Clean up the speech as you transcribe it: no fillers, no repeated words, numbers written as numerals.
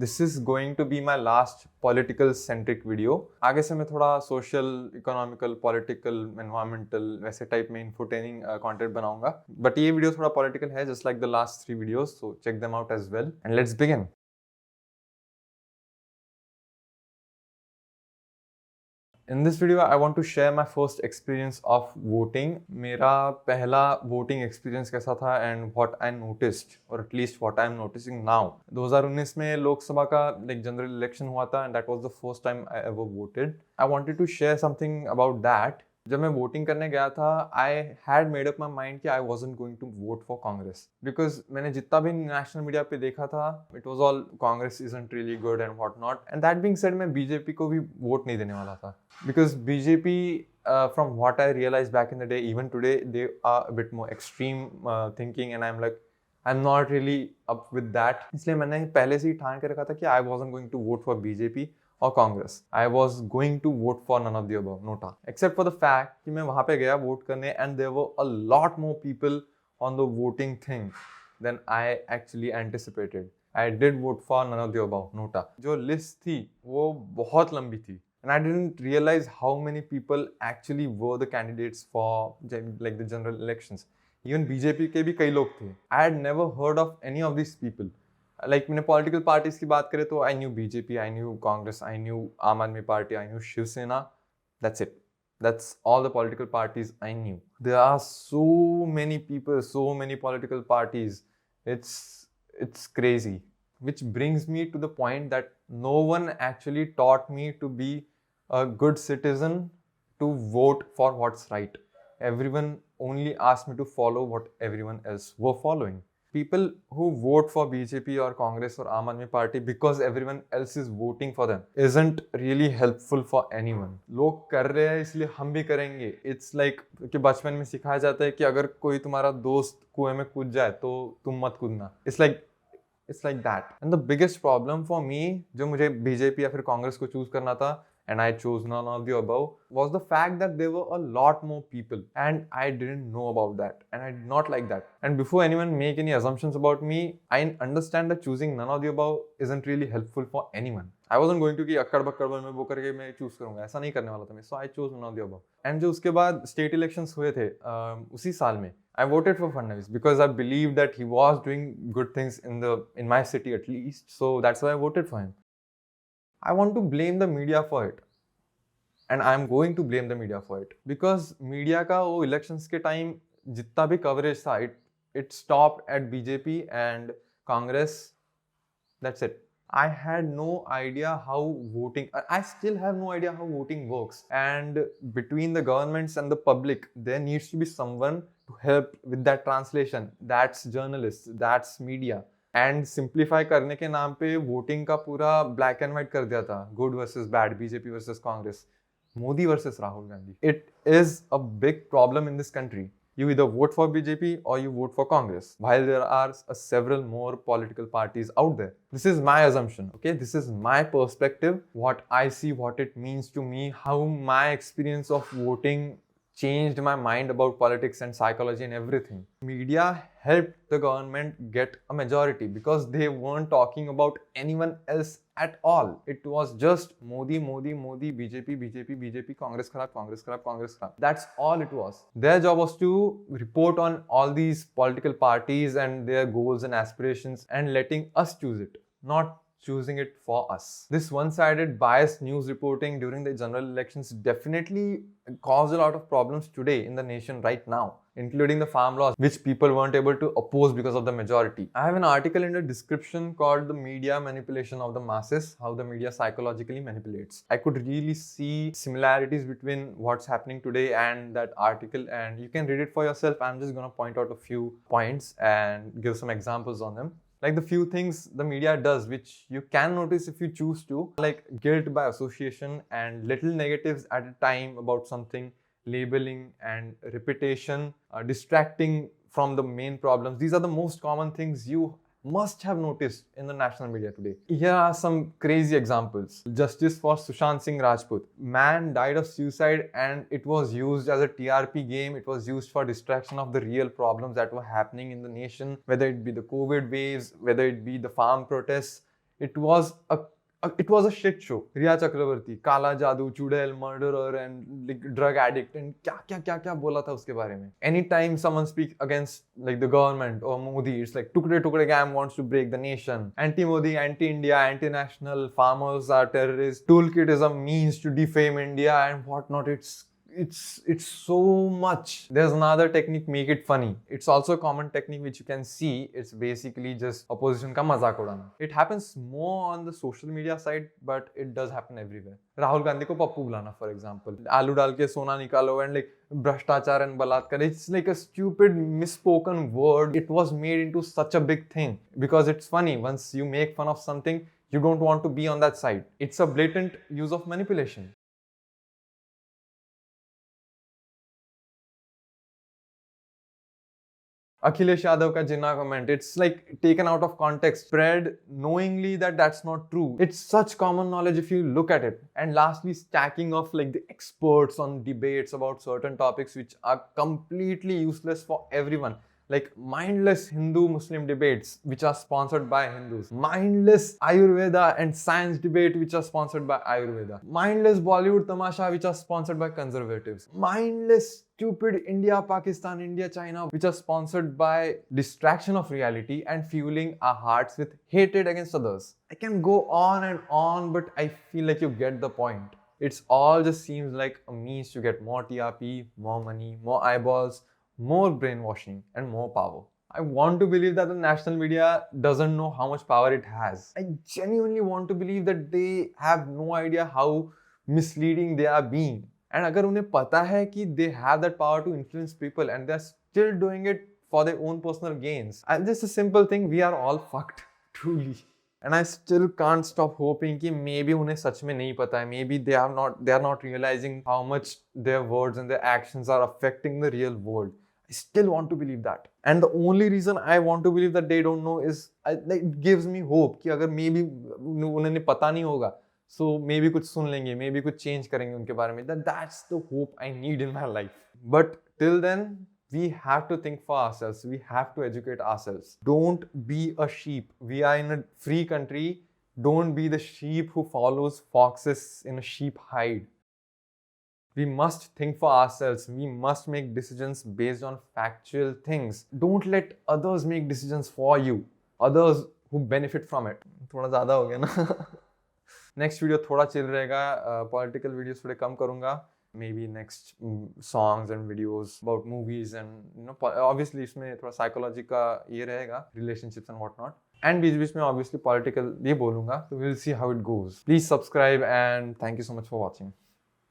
This is going to be my last political centric video. आगे से मैं थोड़ा social, economical, political, environmental वैसे type में infotainment content बनाऊंगा. But ये video थोड़ा political है, just like the last 3 videos. So check them out as well. And let's begin. In this video, I want to share my first experience of voting. मेरा पहला voting experience कैसा था and what I noticed, or at least what I am noticing now. 2019 में लोकसभा का general election हुआ था and that was the first time I ever voted. I wanted to share something about that. जब मैं voting करने गया था I had made up my mind कि I wasn't going to vote for Congress because मैंने जितना भी नेशनल मीडिया पे देखा था it was all Congress isn't really good and what not and that being said मैं बीजेपी को भी वोट नहीं देने वाला था because BJP from what I realized back in the day, even today, they are a bit more extreme thinking and I'm not really up with that. इसलिए मैंने पहले से ही ठान के रखा था कि I wasn't going to vote for BJP or Congress. I was going to vote for none of the above, nota. Except for the fact कि मैं वहाँ पे गया वोट करने and there were a lot more people on the voting thing than I actually anticipated. I did vote for none of the above, nota. जो list थी वो बहुत लंबी थी. And I didn't realize how many people actually were the candidates for like the general elections. Even BJP के भी कई लोग थे. I had never heard of any of these people. Like मैंने पॉलिटिकल पार्टीज की बात करें तो I knew BJP, I knew Congress, I knew Aam Aadmi Party, I knew Shivsena. That's it. That's all the political parties I knew. There are so many people, so many political parties. It's crazy. Which brings me to the point that no one actually taught me to be a good citizen, to vote for what's right. Everyone only asked me to follow what everyone else were following. People who vote for BJP or Congress or Aam Aadmi Party because everyone else is voting for them isn't really helpful for anyone. लोग कर रहे हैं इसलिए हम भी करेंगे. It's like कि बचपन में सिखाया जाता है कि अगर कोई तुम्हारा दोस्त कुएं में कूद जाए तो तुम मत कूदना. It's like that. And the biggest problem for me, जो मुझे BJP या फिर कांग्रेस को चूज करना था and I chose none of the above, was the fact that there were a lot more people and I didn't know about that and I did not like that. And before anyone make any assumptions about me, I understand that choosing none of the above isn't really helpful for anyone. I wasn't going to कि अक्कड़ बक्कड़ में वो करके मैं choose करूंगा, ऐसा नहीं करने वाला था मैं. So I chose none of the above. And जो उसके बाद स्टेट इलेक्शंस हुए थे उसी साल में I voted for Fadnavis because I believed that he was doing good things in my city at least. So that's why I voted for him. I want to blame the media for it. And I'm going to blame the media for it. Because media का वो elections के time जितना भी coverage था, it stopped at BJP and Congress. That's it. I had no idea how voting, I still have no idea how voting works. And between the governments and the public, there needs to be someone to help with that translation. That's journalists, that's media. And simplify करने के नाम पे voting का पूरा black and white कर दिया था. Good versus bad, BJP versus Congress, Modi versus Rahul Gandhi. It is a big problem in this country. You either vote for BJP or you vote for Congress, while there are several more political parties out there. This is my assumption, okay? This is my perspective, what I see, what it means to me, how my experience of voting changed my mind about politics and psychology and everything. Media helped the government get a majority because they weren't talking about anyone else at all. It was just Modi, Modi, Modi, BJP, BJP, BJP, Congress kharab, Congress kharab, Congress kharab. That's all it was. Their job was to report on all these political parties and their goals and aspirations and letting us choose it, not choosing it for us. This one-sided biased news reporting during the general elections definitely caused a lot of problems today in the nation right now, including the farm laws, which people weren't able to oppose because of the majority. I have an article in the description called The Media Manipulation of the Masses, How the Media Psychologically Manipulates. I could really see similarities between what's happening today and that article, and you can read it for yourself. I'm just gonna point out a few points and give some examples on them. Like the few things the media does, which you can notice if you choose to, like guilt by association and little negatives at a time about something, labeling and repetition, distracting from the main problems. These are the most common things you must have noticed in the national media today. Here are some crazy examples. Justice for Sushant Singh Rajput. Man died of suicide and it was used as a TRP game. It was used for distraction of the real problems that were happening in the nation, whether it be the COVID waves, whether it be the farm protests. it was a shit show. Riya Chakrabarti, काला जादू, चुड़ैल, murderer and like drug addict and क्या बोला था उसके बारे में. Anytime someone speaks against like the government or Modi, it's like टुकड़े टुकड़े gang wants to break the nation. Anti-Modi, anti-India, anti-national, farmers are terrorists. Toolkit is a means to defame India and whatnot. It's so much. There's another technique, make it funny. It's also a common technique which you can see. It's basically just opposition का मजाक उड़ाना. It happens more on the social media side, but it does happen everywhere. Rahul Gandhi को पप्पू बुलाना, for example. आलू डाल के सोना निकालो and like भ्रष्टाचार and बलात्कार. It's like a stupid misspoken word. It was made into such a big thing because it's funny. Once you make fun of something, you don't want to be on that side. It's a blatant use of manipulation. Akhilesh Yadav ka Jinnah comment, it's like taken out of context, spread knowingly that that's not true. It's such common knowledge if you look at it. And lastly, stacking of like the experts on debates about certain topics which are completely useless for everyone. Like mindless Hindu-Muslim debates which are sponsored by Hindus. Mindless Ayurveda and science debate which are sponsored by Ayurveda. Mindless Bollywood tamasha which are sponsored by conservatives. Mindless stupid India, Pakistan, India, China which are sponsored by distraction of reality and fueling our hearts with hatred against others. I can go on and on, but I feel like you get the point. It's all just seems like a means to get more TRP, more money, more eyeballs, more brainwashing and more power. I want to believe that the national media doesn't know how much power it has. I genuinely want to believe that they have no idea how misleading they are being. And अगर उन्हें पता है कि they have that power to influence people and they're still doing it for their own personal gains. And just a simple thing, we are all fucked, truly. And I still can't stop hoping कि maybe उन्हें सच में नहीं पता है. Maybe they are not realizing how much their words and their actions are affecting the real world. I still want to believe that. And the only reason I want to believe that they don't know is it gives me hope कि अगर maybe उन्हें पता नहीं होगा, so maybe कुछ सुन लेंगे, maybe कुछ change करेंगे उनके बारे में. That's the hope I need in my life. But till then, we have to think for ourselves. We have to educate ourselves. Don't be a sheep. We are in a free country. Don't be the sheep who follows foxes in a sheep hide. We must think for ourselves. We must make decisions based on factual things. Don't let others make decisions for you. Others who benefit from it. थोड़ा ज़्यादा हो गया ना. Next video थोड़ा chill रहेगा. Political videos थोड़े कम करूँगा. Maybe next songs and videos about movies and obviously इसमें थोड़ा psychology का ये रहेगा, relationships and whatnot. And बीच में obviously political भी बोलूँगा. So we'll see how it goes. Please subscribe and thank you so much for watching.